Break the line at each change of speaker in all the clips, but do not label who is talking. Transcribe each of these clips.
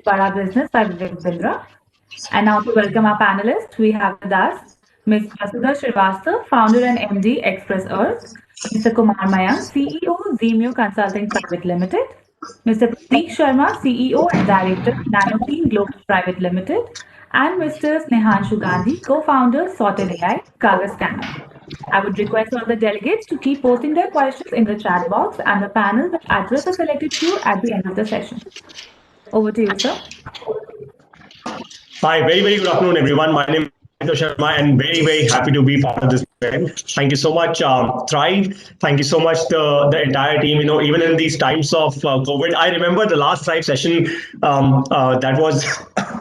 Para Business by Vivek Bindra. And now to welcome our panelists, we have with us Ms. Vasudha Srivastava, founder and MD Express Earth, Mr. Kumar Mayank, CEO Zemio Consulting Private Limited, Mr. Prateek Sharma, CEO and Director Nanoclean Global Private Limited, and Mr. Snehanshu Gandhi, co-founder Sorted AI, Kaga Scanner. I would request all the delegates to keep posting their questions in the chat box, and the panel will address a selected few at the end of the session. Over to you, sir.
Hi, very good afternoon, everyone. My name is Vasudha Sharma, and very happy to be part of this event. Thank you so much, Thrive. Thank you so much, the entire team. Even in these times of COVID, I remember the last Thrive session that was,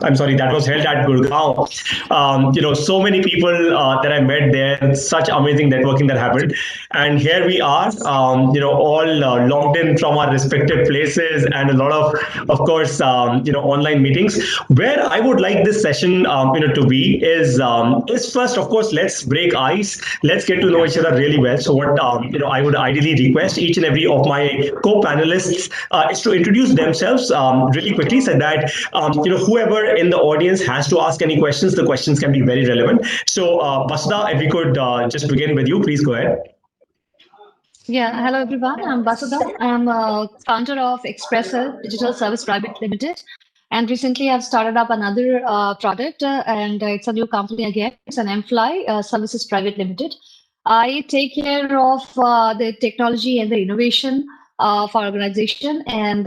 I'm sorry, that was held at Gurgaon. So many people that I met there, such amazing networking that happened. And here we are, all logged in from our respective places, and a lot of course, online meetings. Where I would like this session, to be is first, of course, let's break ice. Let's get to know each other really well. So what I would ideally request each and every of my co-panelists is to introduce themselves really quickly, so that whoever in the audience has to ask any questions, the questions can be very relevant. So Vasudha, if we could just begin with you, please go ahead.
Yeah, hello everyone. I'm Vasudha. I'm a founder of Expressor Digital Service Private Limited. And recently I've started up another product, and it's a new company again. It's an Mfly Services Private Limited. I take care of the technology and the innovation for organization. And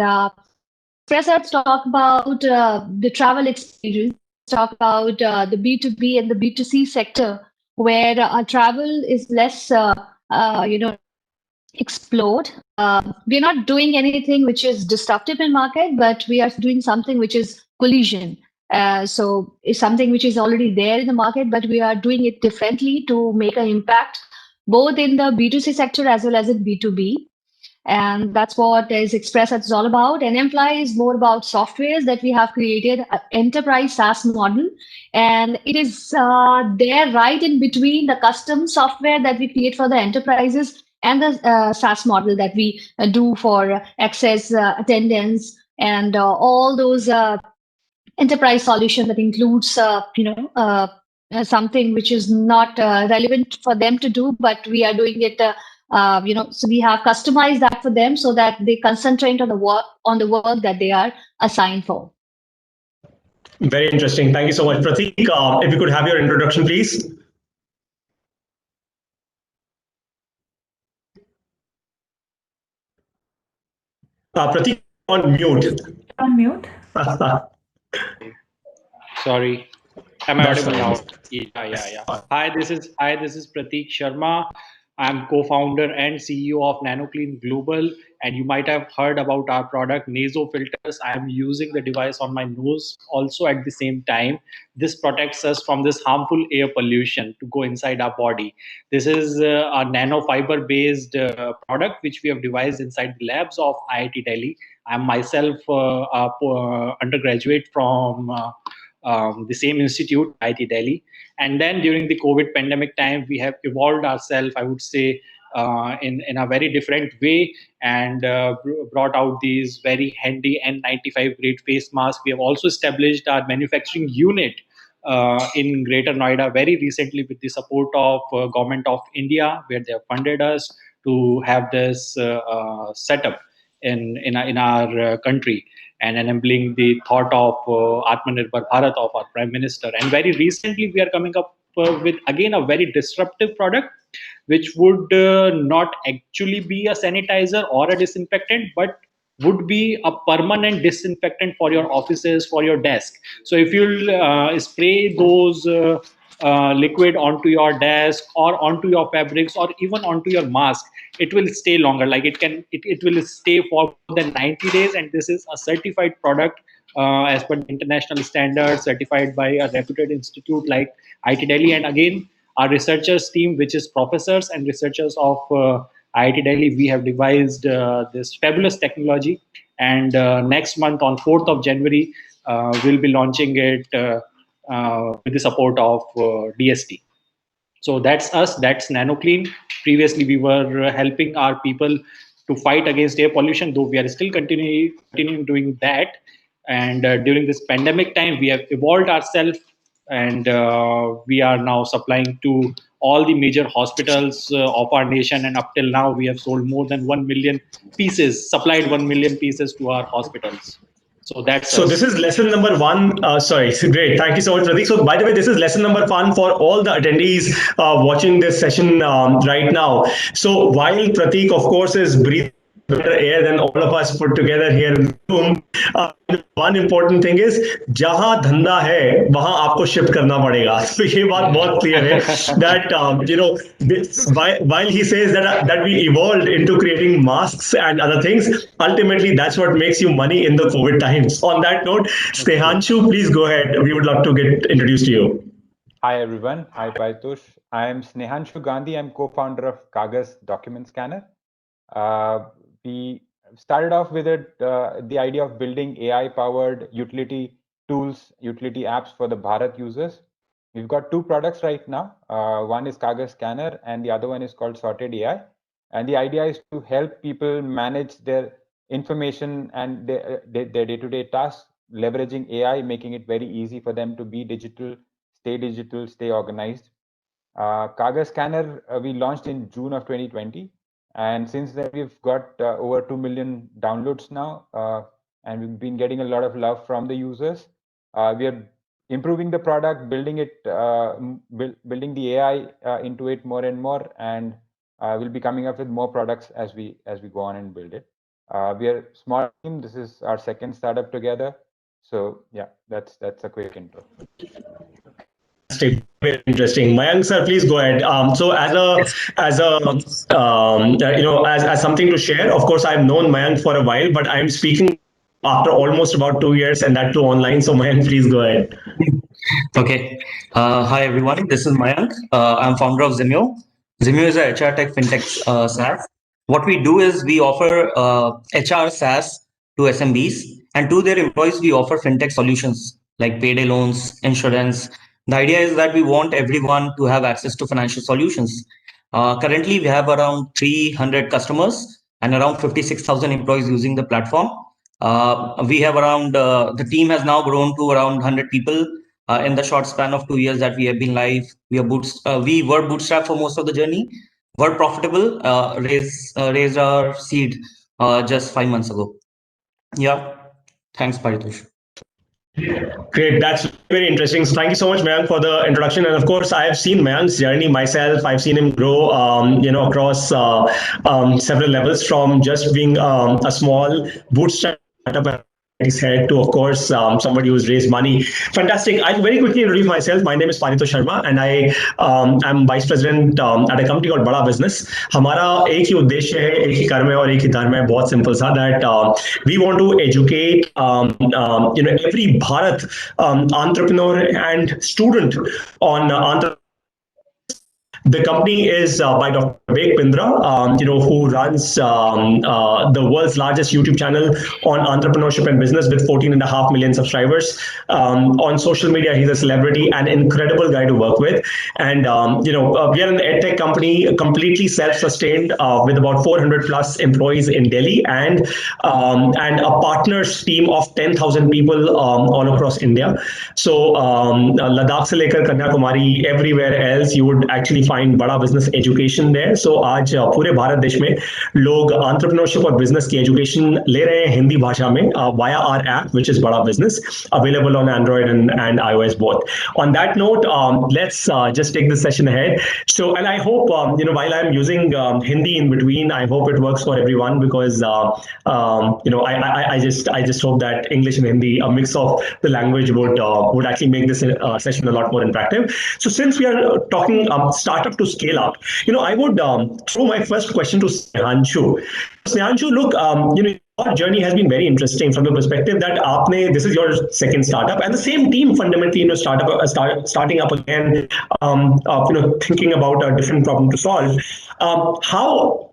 Expressor talk about the travel experience, talk about the B2B and the B2C sector, where travel is less, explored. We're not doing anything which is disruptive in market, but we are doing something which is collision. So it's something which is already there in the market, but we are doing it differently to make an impact both in the B2C sector as well as in B2B. And that's what is Express is all about. And Mfly is more about softwares that we have created, an enterprise SaaS model. And it is there right in between the custom software that we create for the enterprises and the SaaS model that we do for access, attendance, and all those enterprise solution that includes, something which is not relevant for them to do, but we are doing it. So we have customized that for them so that they concentrate on the work that they are assigned for.
Very interesting. Thank you so much, Prateek. If you could have your introduction, please. Prateek, on mute.
On mute.
Sorry. Am I audible now? Yeah. Hi, this is Prateek Sharma. I'm co-founder and CEO of Nanoclean Global, and you might have heard about our product Naso Filters. I'm using the device on my nose also at the same time. This protects us from this harmful air pollution to go inside our body. This is a nanofiber based product which we have devised inside the labs of IIT Delhi. I'm myself undergraduate from the same institute, IIT Delhi. And then during the COVID pandemic time, we have evolved ourselves, I would say, in a very different way, and brought out these very handy N95 grade face masks. We have also established our manufacturing unit in Greater Noida very recently with the support of Government of India, where they have funded us to have this setup in our country, and enabling the thought of Atmanirbhar Bharat of our Prime Minister. And very recently, we are coming up with, again, a very disruptive product, which would not actually be a sanitizer or a disinfectant, but would be a permanent disinfectant for your offices, for your desk. So if you spray those liquid onto your desk or onto your fabrics or even onto your mask, it will stay longer. Like it will stay for more than 90 days. And this is a certified product as per international standards, certified by a reputed institute like IIT Delhi. And again, our researchers team, which is professors and researchers of IIT Delhi, we have devised this fabulous technology. And next month on 4th of January, we'll be launching it with the support of DST. So that's us, that's Nanoclean. Previously, we were helping our people to fight against air pollution, though we are still continuing doing that. And during this pandemic time, we have evolved ourselves, and we are now supplying to all the major hospitals of our nation. And up till now, we have sold more than 1 million pieces, supplied 1 million pieces to our hospitals. So that's
So this
us.
is lesson number one. Sorry, great. Thank you so much, Pratik. So by the way, this is lesson number one for all the attendees watching this session right now. So while Pratik, of course, is breathing better air than all of us put together here in the room, one important thing is जहां धंधा है वहां आपको shift करना पड़ेगा. तो ये बात बहुत क्लियर है that while he says that we evolved into creating masks and other things, ultimately that's what makes you money in the COVID times. On that note, Snehanshu, please go ahead. We would love to get introduced to you.
Hi everyone. Hi Paritosh. I am Snehanshu Gandhi. I'm co-founder of Kagas Document Scanner. We started off with the idea of building AI-powered utility tools, utility apps for the Bharat users. We've got two products right now. One is Kagas Scanner and the other one is called Sorted AI. And the idea is to help people manage their information and their day-to-day tasks, leveraging AI, making it very easy for them to be digital, stay organized. Kagas Scanner we launched in June of 2020. And since then, we've got over 2 million downloads now, and we've been getting a lot of love from the users. We are improving the product, building it, building the AI into it more and more, and we'll be coming up with more products as we go on and build it. We are a small team. This is our second startup together. So yeah, that's a quick intro.
Very interesting. Mayank sir, please go ahead. So as something to share, of course, I've known Mayank for a while, but I'm speaking after almost about 2 years, and that too online. So Mayank, please go ahead.
Okay. Hi, everyone. This is Mayank. I'm founder of Zimyo. Zimyo is a HR tech fintech SaaS. What we do is we offer HR SaaS to SMBs, and to their employees, we offer fintech solutions like payday loans, insurance. The idea is that we want everyone to have access to financial solutions. Currently, we have around 300 customers and around 56,000 employees using the platform. We have around, the team has now grown to around 100 people. In the short span of 2 years that we have been live, we were bootstrapped for most of the journey, were profitable, raised our seed just 5 months ago. Yeah, thanks, Paritosh.
Great, that's very interesting. So thank you so much, Mayank, for the introduction. And of course, I have seen Mayank's journey myself. I've seen him grow, across several levels, from just being a small bootstrap startup his head to, of course, somebody who's raised money. Fantastic. I'll very quickly introduce myself. My name is Paritosh Sharma, and I am vice president at a company called Bada Business. हमारा एक ही उद्देश्य है, एक ही कर्म है और एक ही धर्म है. बहुत सिंपल सा, that we want to educate every Bharat entrepreneur and student on entrepreneurship. The company is by Dr. Vivek Pindra, who runs the world's largest YouTube channel on entrepreneurship and business with 14.5 million subscribers. On social media, he's a celebrity, an incredible guy to work with. And, we are an edtech company, completely self-sustained, with about 400 plus employees in Delhi, and a partners team of 10,000 people all across India. So Ladakh se lekar Kanyakumari, everywhere else, you would actually find बड़ा business education there. सो आज पूरे भारत देश में लोग entrepreneurship और business की education ले रहे हैं हिंदी भाषा में via our app, which is Bada Business, available on Android and iOS both. On that note, let's just take this session ahead. So, and I hope while I'm using Hindi in between, I hope it works for everyone, because I just hope that English and Hindi, a mix of the language, would actually make this session a lot more interactive. So since we are talking startup to scale up, I would throw my first question to Snehanshu. Snehanshu, look, your journey has been very interesting from the perspective that this is your second startup, and the same team fundamentally, starting up again, thinking about a different problem to solve. How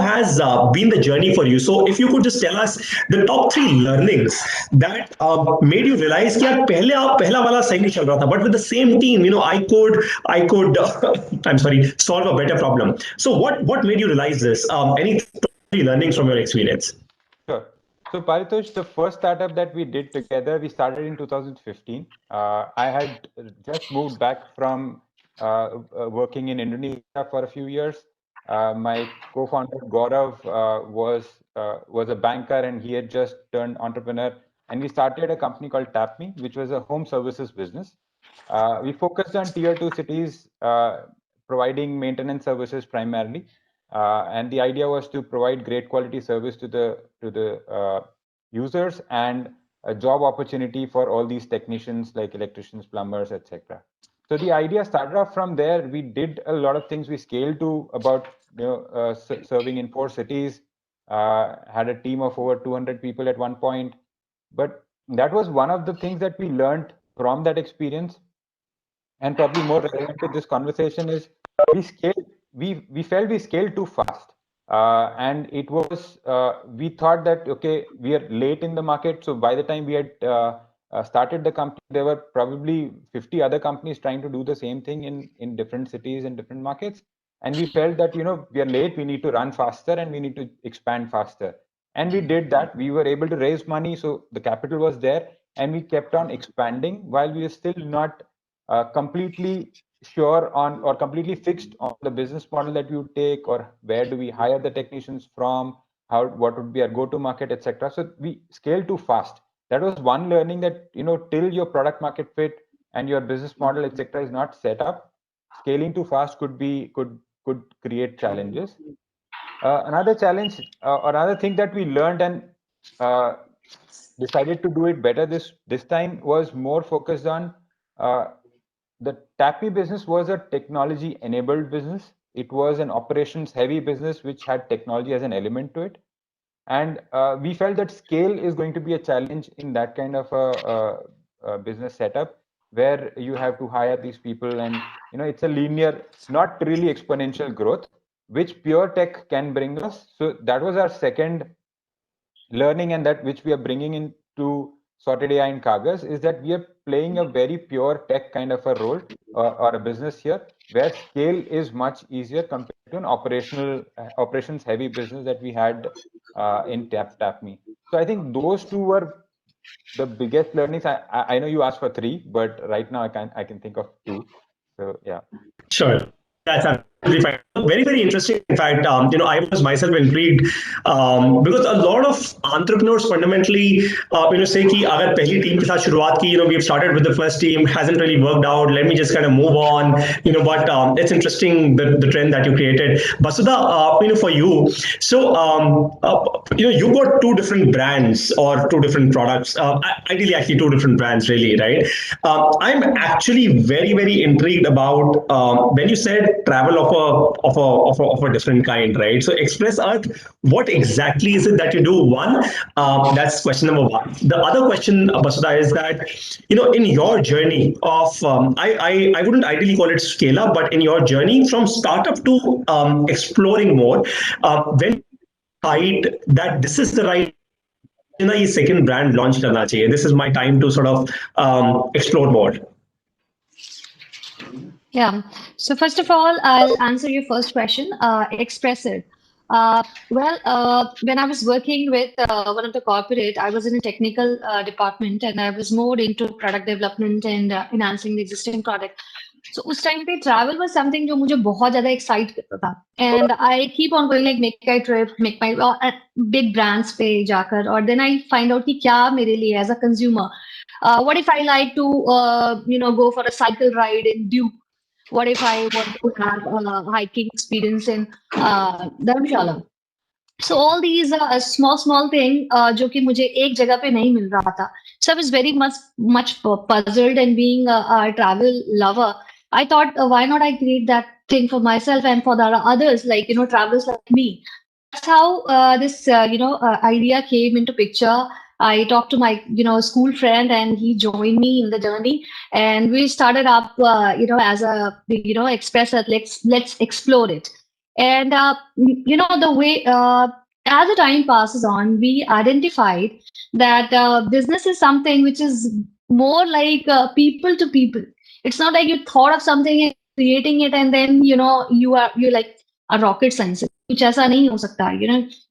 has been the journey for you? So if you could just tell us the top 3 learnings that made you realize कि यार पहला वाला सही नहीं चल रहा था, but with the same team, I could solve a better problem. So what made you realize this? Any top 3 learnings from your experience?
Sure. So Paritosh, the first startup that we did together, we started in 2015. I had just moved back from working in Indonesia for a few years. My co-founder Gaurav was a banker, and he had just turned entrepreneur. And we started a company called TapMe, which was a home services business. We focused on tier 2 cities, providing maintenance services primarily. And the idea was to provide great quality service to the users and a job opportunity for all these technicians like electricians, plumbers, etc. So the idea started off from there. We did a lot of things. We scaled to about serving in 4 cities. Had a team of over 200 people at one point. But that was one of the things that we learned from that experience. And probably more relevant to this conversation is we felt we scaled too fast. And it was, we thought that, okay, we are late in the market. So by the time we had started the company, there were probably 50 other companies trying to do the same thing in different cities and different markets. And we felt that, we are late, we need to run faster and we need to expand faster. And we did that. We were able to raise money. So the capital was there and we kept on expanding while we were still not completely sure on or completely fixed on the business model that you take, or where do we hire the technicians from, what would be our go-to market, etc. So we scaled too fast. That was one learning, that till your product market fit and your business model, etc. is not set up, scaling too fast could create challenges. Another challenge, or another thing that we learned and decided to do it better this time, was more focused on the TapMe business was a technology-enabled business. It was an operations-heavy business which had technology as an element to it. And we felt that scale is going to be a challenge in that kind of a business setup, where you have to hire these people, and it's a linear, not really exponential growth, which pure tech can bring us. So that was our second learning, and that which we are bringing into Sorted AI and Kagaz, is that we are playing a very pure tech kind of a role or a business here, where scale is much easier compared to an operations heavy business that we had in TapMe. So I think those two were the biggest learnings. I know you asked for 3, but right now I can think of 2. So yeah.
Sure. That's absolutely fine. Very, very interesting. In fact, I was myself intrigued because a lot of entrepreneurs fundamentally, say कि अगर पहली team के साथ शुरुआत की, we have started with the first team, hasn't really worked out. Let me just kind of move on. But it's interesting the trend that you created. Vasudha, for you, so you got 2 different brands or 2 different products. Ideally, actually 2 different brands, really, right? I'm actually very, very intrigued about when you said travel of a different kind, right? So Express Earth, what exactly is it that you do? One, that's question number 1. The other question, Basudha, is that in your journey of I wouldn't ideally call it scale up, but in your journey from startup to exploring more, when you decide that this is the right ये second brand launch करना चाहिए, this is my time to sort of explore more.
Yeah. So first of all, I'll answer your first question. Express It. When I was working with one of the corporate, I was in a technical department, and I was more into product development and enhancing the existing product. So उस time पे travel was something जो मुझे बहुत ज़्यादा excite करता था. And I keep on going like make my trip, make my big brands पे जाकर, और then I find out कि क्या मेरे लिए as a consumer. What if I like to go for a cycle ride in Duke? What if I want to have a hiking experience in Dharamshala? So all these small thing जो कि मुझे एक जगह पे नहीं मिल रहा था. So I was very much puzzled, and being a travel lover, I thought, why not I create that thing for myself and for the others, like travelers like me. That's how this idea came into picture. I talked to my school friend, and he joined me in the journey, and we started up as a Express Earth. Let's explore it. And the way as the time passes on, we identified that business is something which is more like people to people. It's not like you thought of something and creating it, and then you're like a rocket scientist. कुछ ऐसा नहीं हो सकता.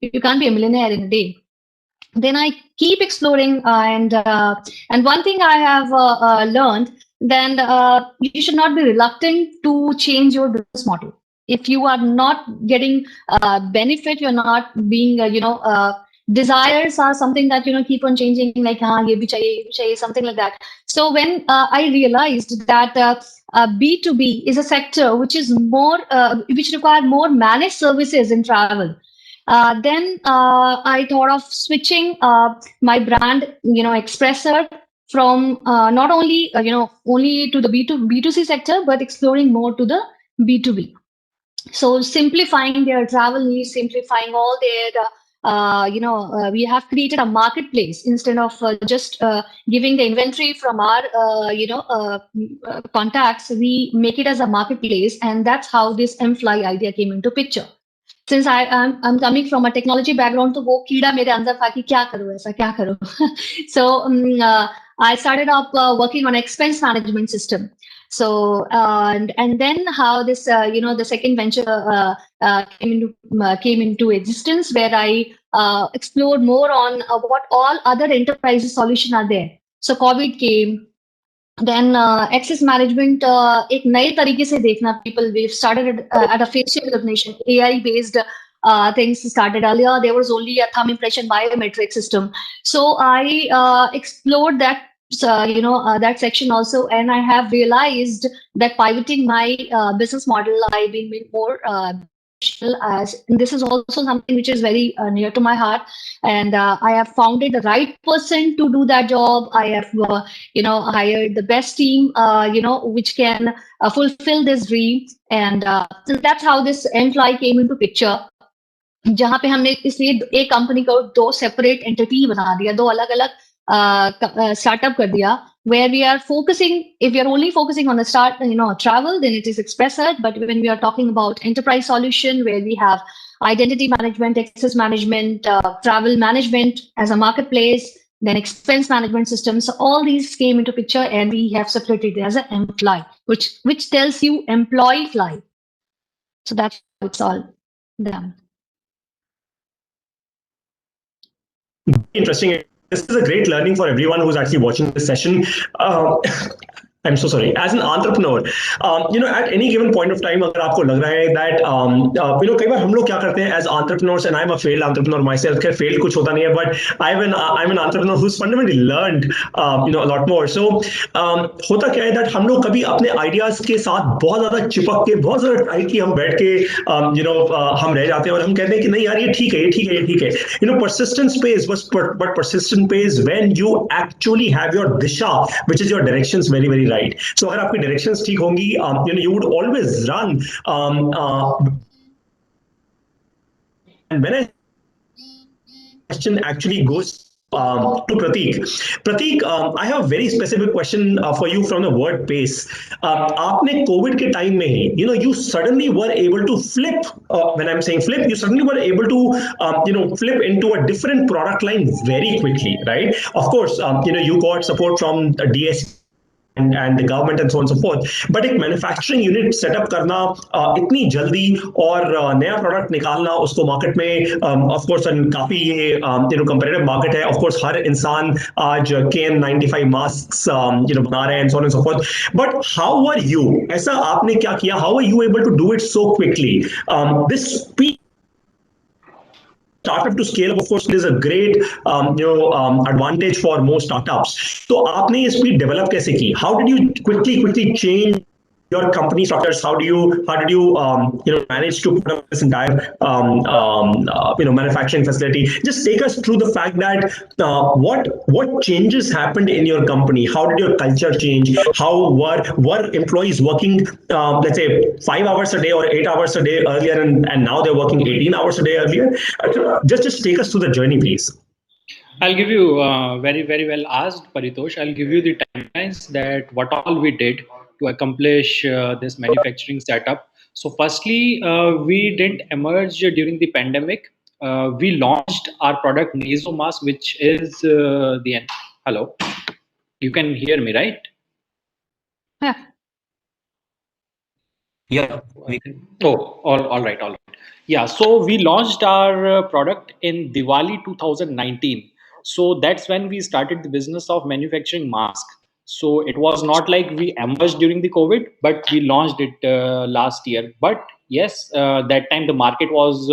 You can't be a millionaire in a day. then I keep exploring, and one thing I have learned, then you should not be reluctant to change your business model. If you are not getting benefit, you're not being desires are something that keep on changing, like ye bhi chahiye, something like that. So when I realized that B2B is a sector which is more which require more managed services in travel, then I thought of switching my brand, Expressor, from not only only to the B2C sector, but exploring more to the B2B. So simplifying their travel needs, simplifying all their we have created a marketplace instead of just giving the inventory from our contacts. We make it as a marketplace, and that's how this mFly idea came into picture. Since I'm coming from a technology background, तो वो कीड़ा मेरे अंदर था कि क्या करूँ ऐसा क्या करूँ. So I started up working on expense management system. So and then how this the second venture came into existence, where I explored more on what all other enterprise solutions are there. So COVID came. Then access management एक नए तरीके से देखना. People, we've started at a facial recognition, AI based things started earlier. There was only a thumb impression biometric system. So I explored that that section also, and I have realized that pivoting my business model, I've been more as this is also something which is very near to my heart, and I have founded the right person to do that job. I have hired the best team which can fulfill this dream, and that's how this mFly came into picture, जहाँ पे हमने इसलिए एक company को दो separate entity बना दिया, दो अलग अलग स्टार्टअप कर दिया, where we are focusing. If we are only focusing on the travel, then it is Expressor. But when we are talking about enterprise solution, where we have identity management, access management, travel management as a marketplace, then expense management systems, so all these came into picture, and we have separated it as an mFly, which tells you employee fly. So that's how it's all done.
Interesting. This is a great learning for everyone who's actually watching this session. I'm so sorry. As an entrepreneur, at any given point of time, अगर आपको लग रहा है that कई बार हम लोग क्या करते हैं as entrepreneurs, and I'm a failed entrepreneur myself. खैर failed कुछ होता नहीं है, but I'm an entrepreneur who's fundamentally learned a lot more. So होता क्या है that हम लोग कभी अपने ideas के साथ बहुत ज़्यादा चिपक के, बहुत ज़्यादा टाइटली हम बैठ के हम रह जाते हैं और हम कहते हैं कि नहीं यार ये ठीक है, ये ठीक है, ये ठीक है. Persistence pays, but persistence pays when you actually have your disha, which is your directions, very very right. So अगर आपकी directions ठीक होंगी, you would always run. And when a question actually goes to Prateek. Prateek, I have a very specific question for you from the word pace. आपने COVID के time में ही, you suddenly were able to flip. When I'm saying flip, you suddenly were able to, flip into a different product line very quickly, right? Of course, you got support from DS and the government and so on and so forth. But एक manufacturing unit setup करना इतनी जल्दी और नया product निकालना उसको market में, of course काफी ये competitive market है. Of course हर इंसान आज KN95 masks बना रहे हैं and so on and so forth. But how were you? ऐसा आपने क्या किया? How were you able to do it so quickly? This speed startup to scale up, of course, is a great advantage for most startups. So आपने ये speed develop कैसे की? How did you quickly change your company structures? How did you manage to put up this entire manufacturing facility? Just take us through the fact that what changes happened in your company? How did your culture change? How were employees working let's say 5 hours a day or 8 hours a day earlier, and now they're working 18 hours a day earlier? Just take us through the journey, please.
I'll give you very, very well asked, Paritosh. I'll give you the timelines that what all we did to accomplish this manufacturing setup. So firstly, we didn't emerge during the pandemic. We launched our product Nasomask, which is hello. You can hear me, right?
Yeah.
Yeah.
Oh, all right. Yeah. So we launched our product in Diwali 2019. So that's when we started the business of manufacturing masks. So it was not like we emerged during the COVID, but we launched it last year. But yes, that time the market was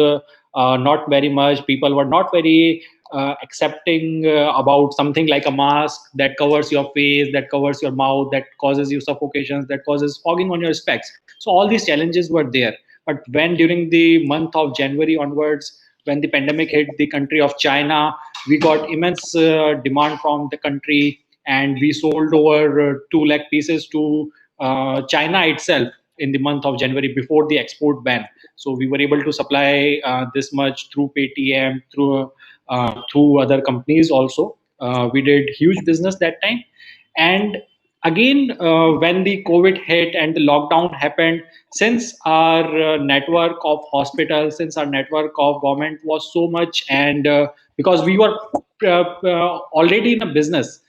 not very much. People were not very accepting about something like a mask that covers your face, that covers your mouth, that causes you suffocations, that causes fogging on your specs. So all these challenges were there. But when during the month of January onwards, when the pandemic hit the country of China, we got immense demand from the country, and we sold over 2 lakh pieces to China itself in the month of January before the export ban. So we were able to supply this much through Paytm, through other companies also. We did huge business that time. And again, when the COVID hit and the lockdown happened, since our network of hospitals, since our network of government was so much, and because we were already in a business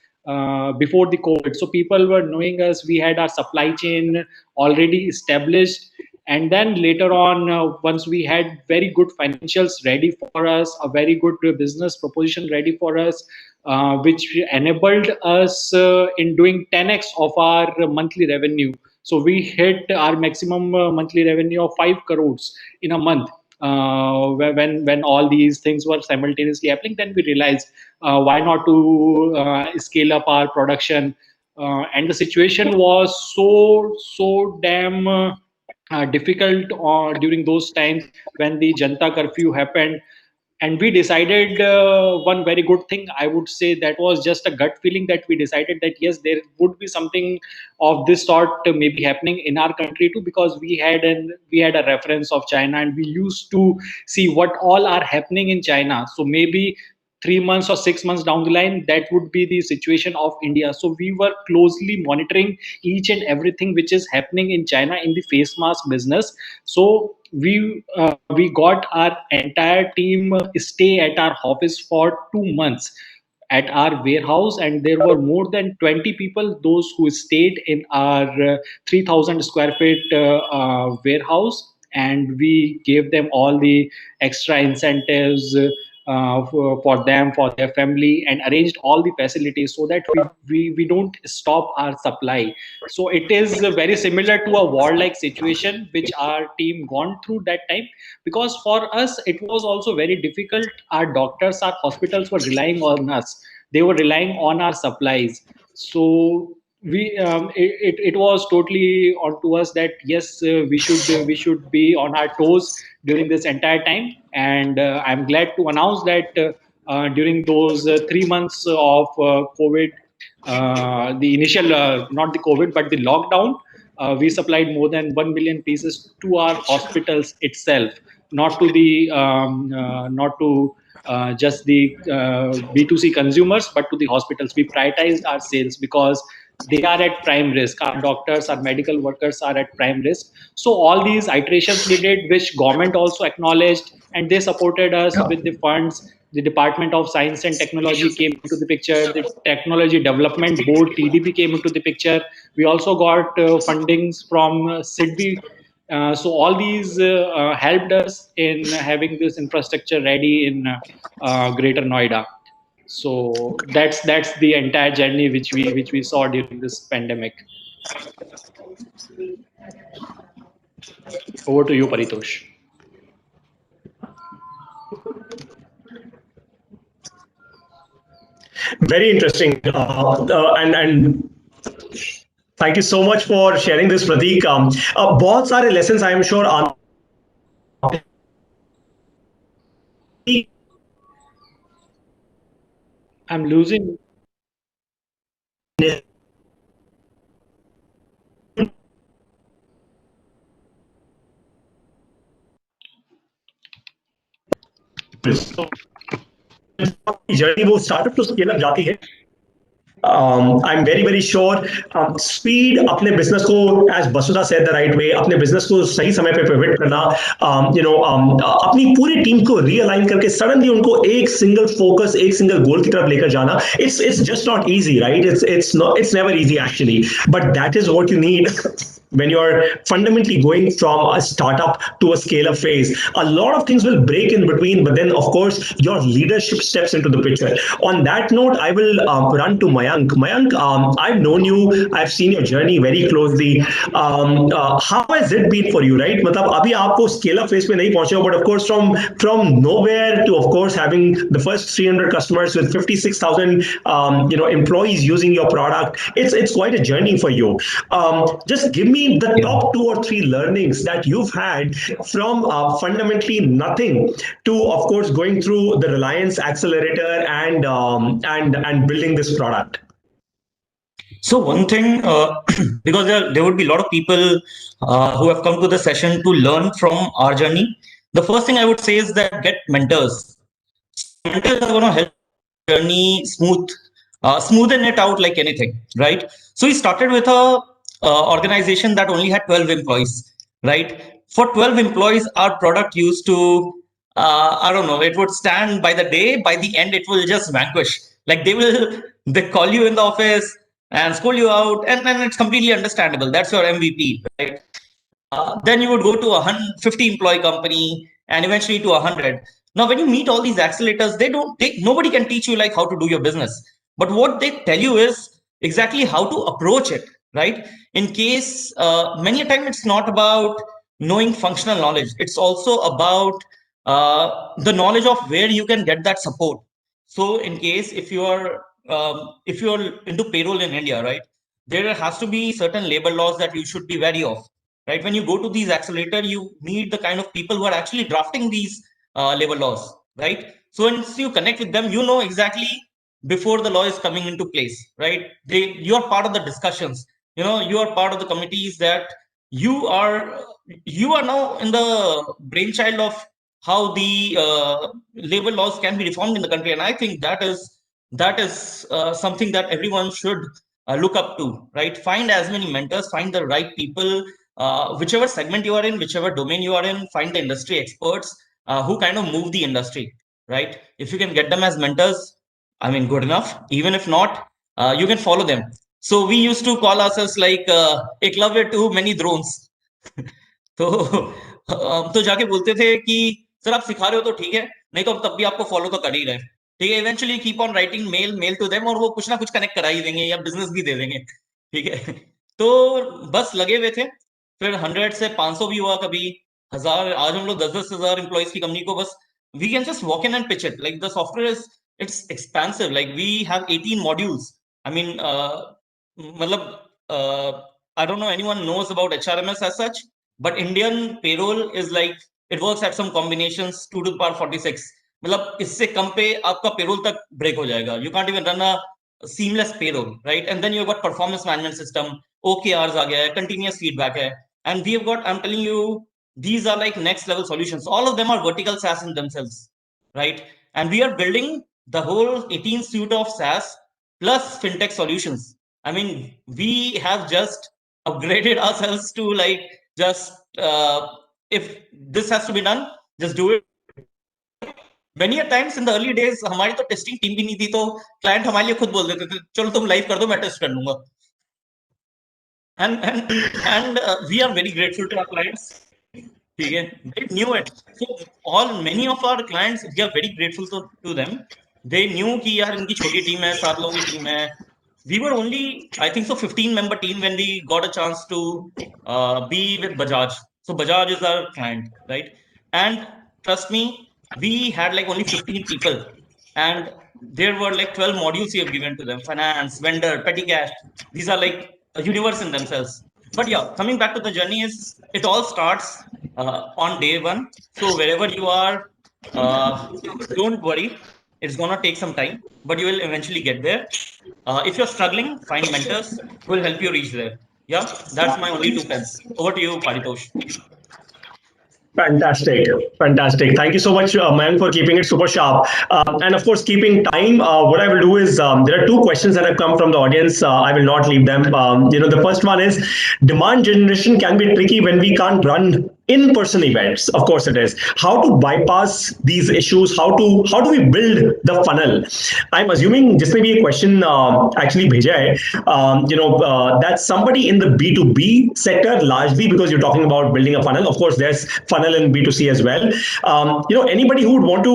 before the COVID, so people were knowing us. We had our supply chain already established. And then later on, once we had very good financials ready for us, a very good business proposition ready for us, which enabled us in doing 10x of our monthly revenue. So we hit our maximum monthly revenue of 5 crores in a month. When all these things were simultaneously happening, then we realized why not to scale up our production. And the situation was so damn difficult during those times when the Janta curfew happened. And we decided one very good thing, I would say, that was just a gut feeling, that we decided that yes, there would be something of this sort maybe happening in our country too, because we had a reference of China, and we used to see what all are happening in China. So maybe 3 months or 6 months down the line, that would be the situation of India. So we were closely monitoring each and everything which is happening in China in the face mask business. So we got our entire team stay at our office for 2 months at our warehouse, and there were more than 20 people, those who stayed in our 3,000 square feet warehouse, and we gave them all the extra incentives for them, for their family, and arranged all the facilities so that we don't stop our supply. So it is very similar to a war-like situation which our team gone through that time, because for us it was also very difficult. Our doctors, our hospitals were relying on us. They were relying on our supplies. So it was totally on to us that yes, we should be on our toes during this entire time. And I'm glad to announce that during those 3 months of COVID, the initial, not the COVID, but the lockdown, we supplied more than 1 million pieces to our hospitals itself, not to the not to just the B2C consumers, but to the hospitals. We prioritized our sales because they are at prime risk. Our doctors, our medical workers are at prime risk. So all these iterations we did, which government also acknowledged, and they supported us with the funds. The Department of Science and Technology came into the picture. The Technology Development Board, TDB, came into the picture. We also got fundings from SIDBI. So all these helped us in having this infrastructure ready in Greater Noida. So that's the entire journey which we saw during this pandemic. Over to you, Paritosh.
Very interesting, and thank you so much for sharing this, Prateek. बहुत सारे lessons I am sure
I'm losing.
Journey वो startup to scale up जाती है. I'm very sure speed अपने business को, as Vasudha said the right way, अपने business को सही समय पे pivot करना, अपनी पूरी टीम को realign करके suddenly उनको एक single focus, एक single goal की तरफ लेकर जाना, it's just not easy, right? It's never easy actually, but that is what you need when you're fundamentally going from a startup to a scale up phase, a lot of things will break in between, but then of course your leadership steps into the picture. On that note, I will run to Mayank. Mayank, I've known you, I've seen your journey very closely. How has it been for you, right? मतलब अभी आपको scale up phase में नहीं पहुंचे हो, but of course from nowhere to of course having the first 300 customers with 56,000 employees using your product, it's quite a journey for you. Just give me the top 2 or 3 learnings that you've had from fundamentally nothing to of course going through the Reliance Accelerator and building this product.
So one thing, because there would be a lot of people who have come to the session to learn from our journey. The first thing I would say is that get mentors. Mentors are going to help journey smoothen it out like anything, right? So we started with a organization that only had 12 employees, right? For 12 employees, our product used to, I don't know, it would stand by the day. By the end, it will just vanquish. Like they call you in the office and scold you out, and it's completely understandable. That's your MVP, right? Then you would go to a 50 employee company and eventually to 100. Now, when you meet all these accelerators, nobody can teach you like how to do your business. But what they tell you is exactly how to approach it, right? In case, many a time it's not about knowing functional knowledge. It's also about the knowledge of where you can get that support. So in case if you're into payroll in India, right, there has to be certain labor laws that you should be wary of. Right, when you go to these accelerator, you meet the kind of people who are actually drafting these labor laws, right? So once you connect with them, you know exactly before the law is coming into place, right? You are part of the discussions. You know, you are part of the committees that you are now in the brainchild of how the labor laws can be reformed in the country, and I think that is something that everyone should look up to, right? Find as many mentors, find the right people. Whichever segment you are in, whichever domain you are in, find the industry experts who kind of move the industry, right? If you can get them as mentors, I mean, good enough. Even if not, you can follow them. So we used to call ourselves like Eklavya to many drones. तो जाके बोलते थे कि sir आप सिखा रहे हो तो ठीक है, नहीं तो तब भी आपको फॉलो तो कर ही रहे, ठीक है? Eventually keep on writing mail to them और वो कुछ ना कुछ कनेक्ट करा ही देंगे या बिजनेस भी दे देंगे, ठीक है? तो बस लगे हुए थे, फिर 100 से 500 भी हुआ, कभी 1000। आज हम लोग 10-10 हजार एम्प्लॉइज की कंपनी को बस we can just walk in and pitch it. Like the software it's expansive. Like we have 18 modules. I mean, I don't know anyone knows about HRMS as such, but Indian payroll is like it works at some combinations 2 to the power 46. मतलब इससे कम पे आपका payroll तक break हो जाएगा. You can't even run a seamless payroll, right? And then you've got performance management system, OKRs आ गया है, continuous feedback है, and we have got, I'm telling you, these are like next level solutions. All of them are vertical SaaS in themselves, right? And we are building the whole 18 suite of SaaS plus fintech solutions. I mean, we have just upgraded ourselves to like just if this has to be done, just do it. Many a times in the early days, हमारी तो testing team भी नहीं थी, तो client हमारे लिए खुद बोल देते थे चलो तुम लाइव कर दो, मैं टेस्ट कर लूंगा. And we are very grateful to our clients. They knew it. So many of our clients, we are very grateful to them. They knew कि यार इनकी छोटी टीम है, 7 लोगों की टीम है. We were only, I think so, 15-member team when we got a chance to be with Bajaj. So Bajaj is our client, right? And trust me, we had like only 15 people, and there were like 12 modules we have given to them: finance, vendor, petty cash. These are like a universe in themselves. But yeah, coming back to the journey, it all starts on day one. So wherever you are, don't worry. It's gonna take some time, but you will eventually get there. If you're struggling, find mentors who will help you reach there. Yeah, that's my only 2 pence. Over to you, Paritosh.
Fantastic. Thank you so much, Mayank, for keeping it super sharp. And of course, keeping time. What I will do is there are 2 questions that have come from the audience. I will not leave them. The first one is demand generation can be tricky when we can't run in-person events. Of course it is. How to bypass these issues? How do we build the funnel? I'm assuming just maybe a question actually bheja hai, that's somebody in the B2B sector largely, because you're talking about building a funnel. Of course, there's funnel in B2C as well. Anybody who would want to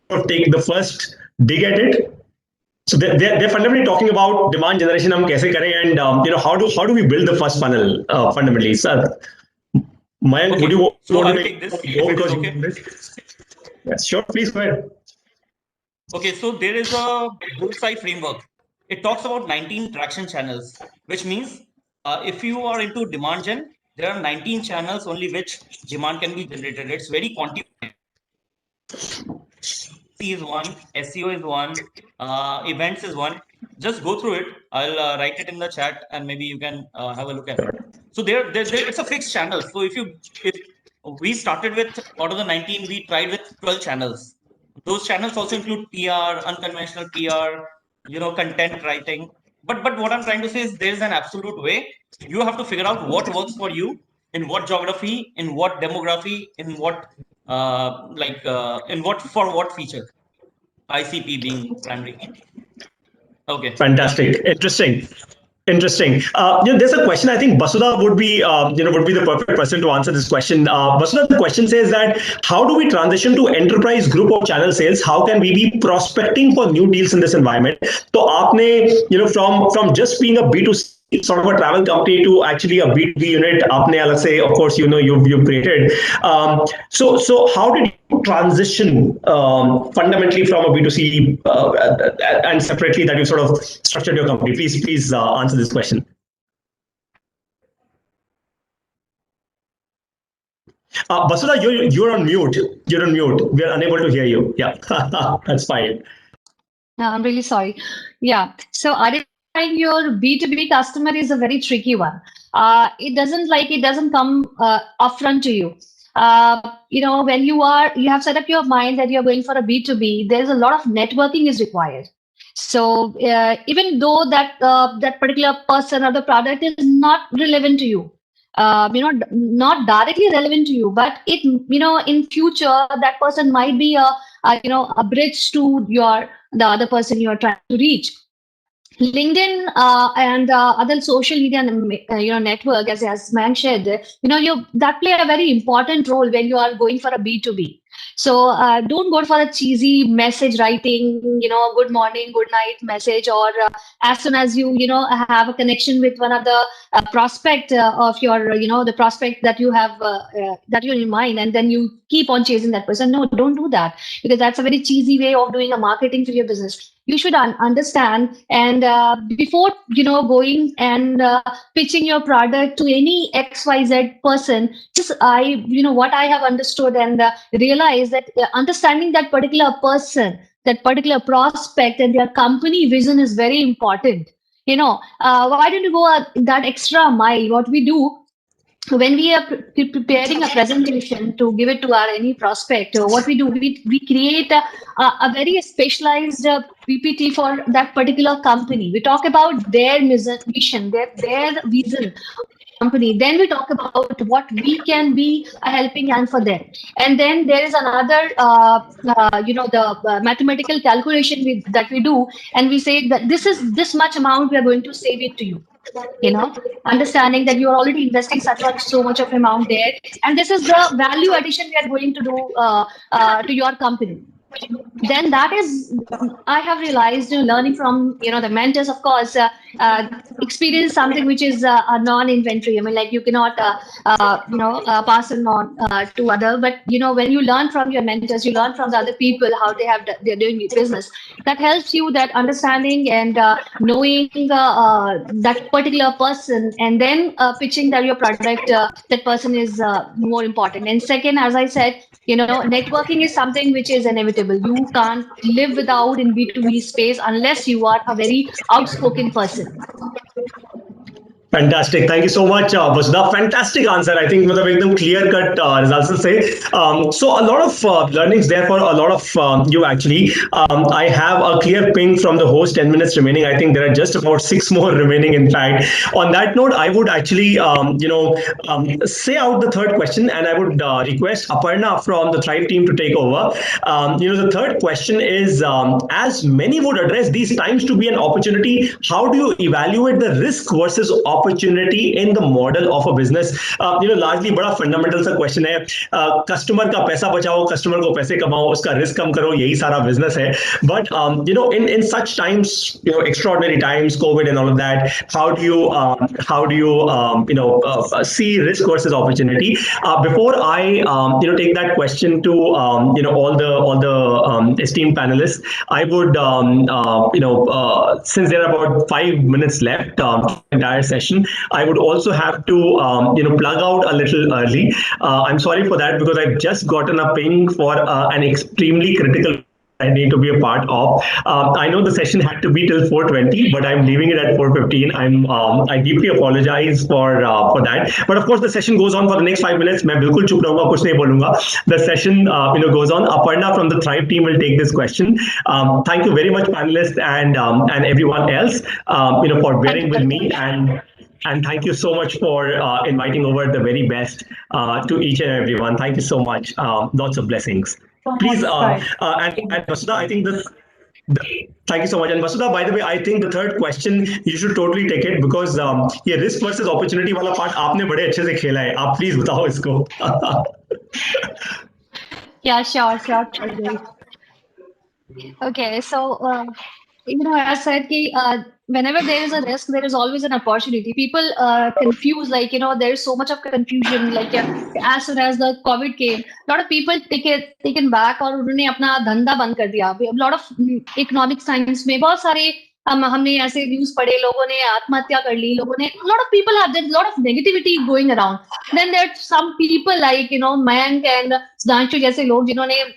would take the first dig at it. So they're fundamentally talking about demand generation हम कैसे करें, and how do we build the first funnel fundamentally, sir? Mayank,
Okay,
would you
so
want
I'll
to
take this if
go
it is
because
okay.
yes, sure, please go ahead.
Okay, so there is a bullseye framework. It talks about 19 traction channels, which means if you are into demand gen, there are 19 channels only which demand can be generated. It's very quantified. Is one, SEO is one, events is one. Just go through it. I'll write it in the chat and maybe you can have a look at it. So there, it's a fixed channel. So if we started with out of the 19, we tried with 12 channels. Those channels also include PR, unconventional PR, content writing. But what I'm trying to say is there's an absolute way. You have to figure out what works for you, in what geography, in what demography, in what in what for what feature. ICP being primary. Okay.
Fantastic. Interesting. There's a question. I think Basudha would be, would be the perfect person to answer this question. Basudha, the question says that how do we transition to enterprise group of channel sales? How can we be prospecting for new deals in this environment? So, आपने, from just being a B2C sort of a travel company to actually a B2B unit, आपने अलग से, of course, you've created. So how did you transition fundamentally from a B2C and separately that you sort of structured your company? Please answer this question. Basudha, you're on mute. You're on mute. We are unable to hear you. Yeah, that's fine.
No, I'm really sorry. Yeah. So identifying your B2B customer is a very tricky one. It doesn't come upfront to you. When you have set up your mind that you're going for a B2B, there's a lot of networking is required. So even though that particular person or the product is not relevant to you, not directly relevant to you, but it, in future, that person might be a bridge to the other person you are trying to reach. LinkedIn and other social media network, as Mayank shared, that play a very important role when you are going for a B2B. So don't go for a cheesy message writing, good morning, good night message, or as soon as you have a connection with one of the prospect of your the prospect that you have that you're in mind, and then you keep on chasing that person. No, don't do that, because that's a very cheesy way of doing a marketing for your business. You should understand, and before going and pitching your product to any XYZ person, just what I have understood and realized that understanding that particular person, that particular prospect, and their company vision is very important. Why don't you go that extra mile? What we do when we are preparing a presentation to give it to our any prospect, what we do, we create a very specialized PPT for that particular company. We talk about their mission, their vision company. Then we talk about what we can be a helping hand for them. And then there is another, the mathematical calculation that we do, and we say that this much amount we are going to save it to you. Understanding that you are already investing so much of amount there, and this is the value addition we are going to do to your company. Then that is, I have realized, learning from the mentors, of course, experience something which is a non-inventory. I mean, like you cannot pass it on to other. But when you learn from your mentors, you learn from the other people how they're doing business. That helps you, that understanding and knowing that particular person, and then pitching that your product, that person is more important. And second, as I said, networking is something which is inevitable. You can't live without in B2B space unless you are a very outspoken person.
Fantastic. Thank you so much, Vasudha. Fantastic answer. I think मतलब एकदम clear cut results से. So a lot of learnings there for a lot of you actually. I have a clear ping from the host. 10 minutes remaining. I think there are just about 6 more remaining. In fact, on that note, I would actually say out the third question, and I would request Aparna from the Thrive team to take over. The third question is, as many would address these times to be an opportunity, how do you evaluate the risk versus opportunity in the model of a business? Largely बड़ा fundamental सा question है. Customer का पैसा बचाओ, customer को पैसे कमाओ, उसका risk कम करो, यही सारा business है. But in such times, extraordinary times, COVID and all of that, how do you see risk versus opportunity? Before I take that question to all the esteemed panelists, I would since there are about 5 minutes left entire session, I would also have to plug out a little early. I'm sorry for that because I've just gotten a ping for an extremely critical I need to be a part of. I know the session had to be till 4:20, but I'm leaving it at 4:15. I deeply apologize for that. But of course, the session goes on for the next 5 minutes. मैं बिल्कुल चुप रहूँगा, कुछ नहीं बोलूँगा. The session goes on. Aparna from the Thrive team will take this question. Thank you very much, panelists and everyone else, for bearing with me and thank you so much for inviting over the very best to each and everyone. Thank you so much. Lots of blessings. Please, and Vasudha, I think thank you so much. And Vasudha, by the way, I think the third question, you should totally take it because ये risk versus opportunity वाला part आपने बड़े अच्छे से खेला है. आप please बताओ इसको.
Yeah, sure. Okay, so as I said, whenever there is a risk, there is always an opportunity. People confuse, there is so much of confusion. As soon as the COVID came, a lot of people taken back और उन्होंने अपना धंधा बंद कर दिया. A lot of economic science में बहुत सारे हमने ऐसे न्यूज पढ़े, लोगों ने आत्महत्या कर ली, a lot of people have, there's a lot of negativity going around. Then there are some people like Mayank and Sudhanshu जैसे लोग जिन्होंने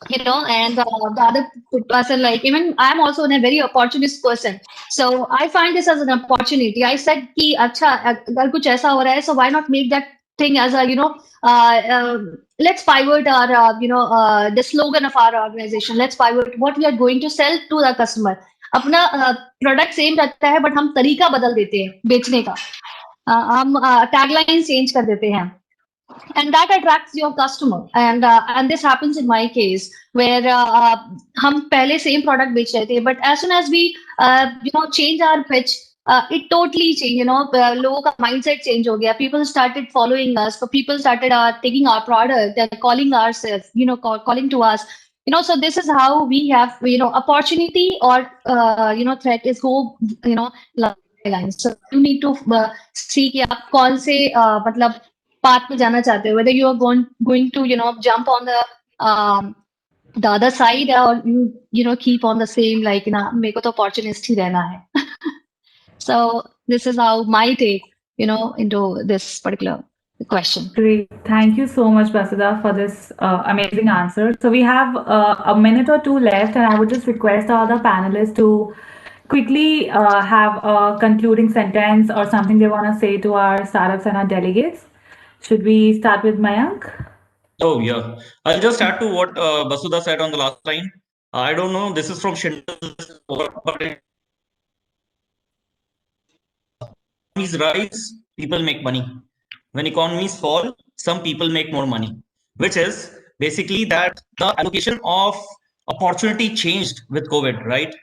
and the other person, even I'm also a very opportunist person. So I find this as an opportunity. I said, ki, acha, agar kuch aisa ho raha hai, so why not make that thing as a, let's pivot our, the slogan of our organization. Let's pivot what we are going to sell to the customer. अपना product same रहता है, but हम तरीका बदल देते हैं बेचने का. हम टैगलाइन चेंज कर देते हैं. And that attracts your customer, and this happens in my case where हम पहले same product बेच रहे थे, but as soon as we change our pitch, it totally changed. लोगों का mindset change हो गया. People started following us. People started taking our product and calling ourselves, calling to us. So this is how we have opportunity or threat is go lines. So you need to see कि आप कौन से मतलब path पे जाना चाहते हो, whether you are going to jump on the other side or you keep on the same मेरे को तो opportunist ही रहना है. So this is how my take into this particular question.
Great. Thank you so much, Vasudha, for this amazing answer. So we have a minute or two left, and I would just request all the panelists to quickly have a concluding sentence or something they want to say to our startups and our delegates. Should we start with Mayank?
Oh, yeah. I'll just add to what Vasudha said on the last line. I don't know. This is from Schindler's. Economies rise, people make money. When economies fall, some people make more money, which is basically that the allocation of opportunity changed with COVID, right?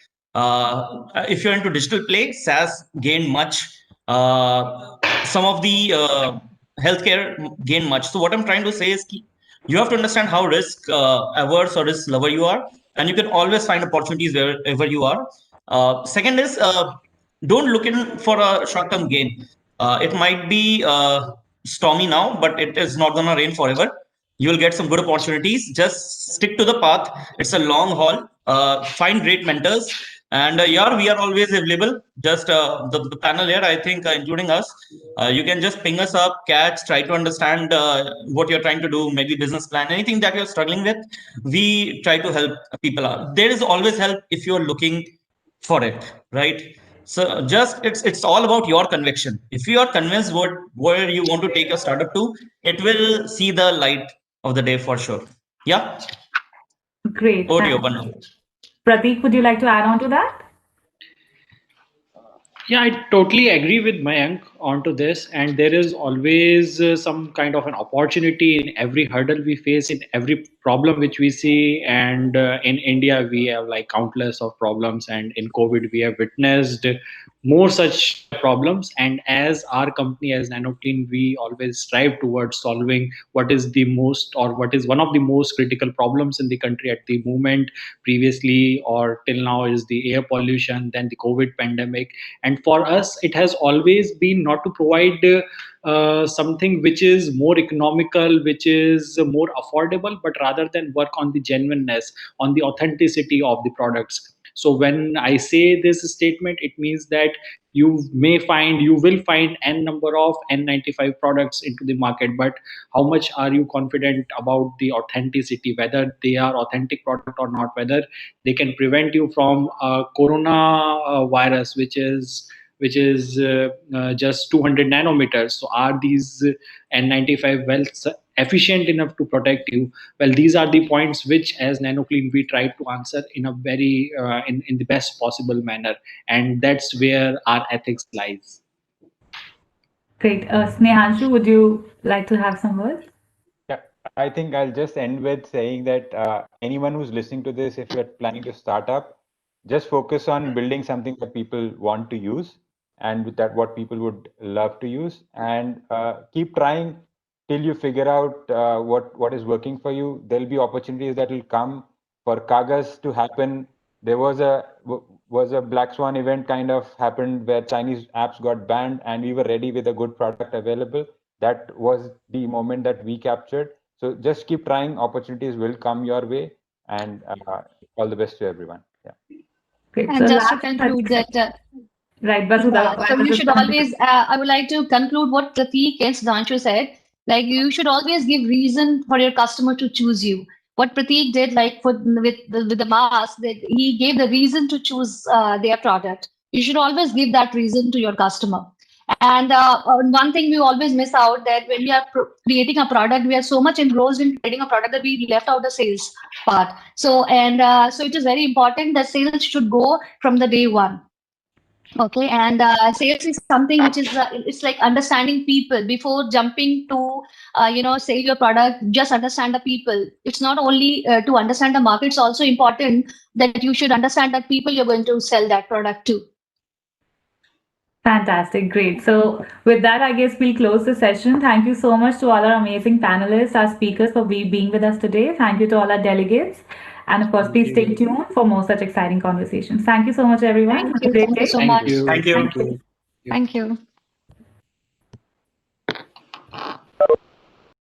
If you're into digital play, SaaS gained much. Some of the healthcare gain much. So what I'm trying to say is you have to understand how risk averse or risk lover you are, and you can always find opportunities wherever you are. Second is don't look in for a short-term gain. It might be stormy now, but it is not gonna rain forever. You will get some good opportunities. Just stick to the path. It's a long haul. Find great mentors. And yeah, we are always available. Just the panel here, I think, including us, you can just ping us up, catch, try to understand what you're trying to do, maybe business plan, anything that you're struggling with. We try to help people out. There is always help if you're looking for it, right? So just it's all about your conviction. If you are convinced where you want to take your startup to, it will see the light of the day for sure. Yeah.
Great.
Over to you,
Thanks.
Aparna.
Prateek, would you like to add on to that?
Yeah, I totally agree with Mayank onto this. And there is always some kind of an opportunity in every hurdle we face, in every problem which we see. And in India, we have like countless of problems. And in COVID, we have witnessed more such problems. And as our company, as NanoClean, we always strive towards solving what is the most, or what is one of the most critical problems in the country at the moment, previously or till now, is the air pollution, then the COVID pandemic. And for us, it has always been not to provide something which is more economical, which is more affordable, but rather than work on the genuineness, on the authenticity of the products. So when I say this statement, it means that you will find n number of N95 products into the market, but how much are you confident about the authenticity, whether they are authentic product or not, whether they can prevent you from corona virus, which is just 200 nanometers. So are these N95 well efficient enough to protect you? Well, these are the points which, as NanoClean, we try to answer in a very in the best possible manner, and that's where our ethics lies.
Great. Snehanshu, would you like to have some words?
Yeah, I think I'll just end with saying that anyone who's listening to this, if you're planning to start up, just focus on building something that people want to use and with that what people would love to use, and keep trying till you figure out what is working for you. There'll be opportunities that will come for Kagas to happen. There was a Black Swan event kind of happened where Chinese apps got banned and we were ready with a good product available. That was the moment that we captured. So just keep trying, opportunities will come your way, and all the best to everyone. Yeah.
Great.
And
So
just to
last
conclude
30
that,
seconds. Right, Vasudha.
yeah, so you should always, I would like to conclude what Prateek and Sudhanshu said. Like, you should always give reason for your customer to choose you. What Prateek did, like with the mask, that he gave the reason to choose their product. You should always give that reason to your customer. And one thing we always miss out, that when we are creating a product, we are so much engrossed in creating a product that we left out the sales part. So so it is very important that sales should go from the day one. Okay, and sales is something which is it's like understanding people before jumping to sell your product. Just understand the people. It's not only to understand the market. It's also important that you should understand that people you're going to sell that product to.
Fantastic. Great. So with that, I guess we'll close the session. Thank you so much to all our amazing panelists, our speakers, for being with us today. Thank you to all our delegates. And of course, please stay tuned for more such exciting conversations. Thank you so much, everyone. Have a great
Thank you
day.
so much.
Thank you.
Thank you.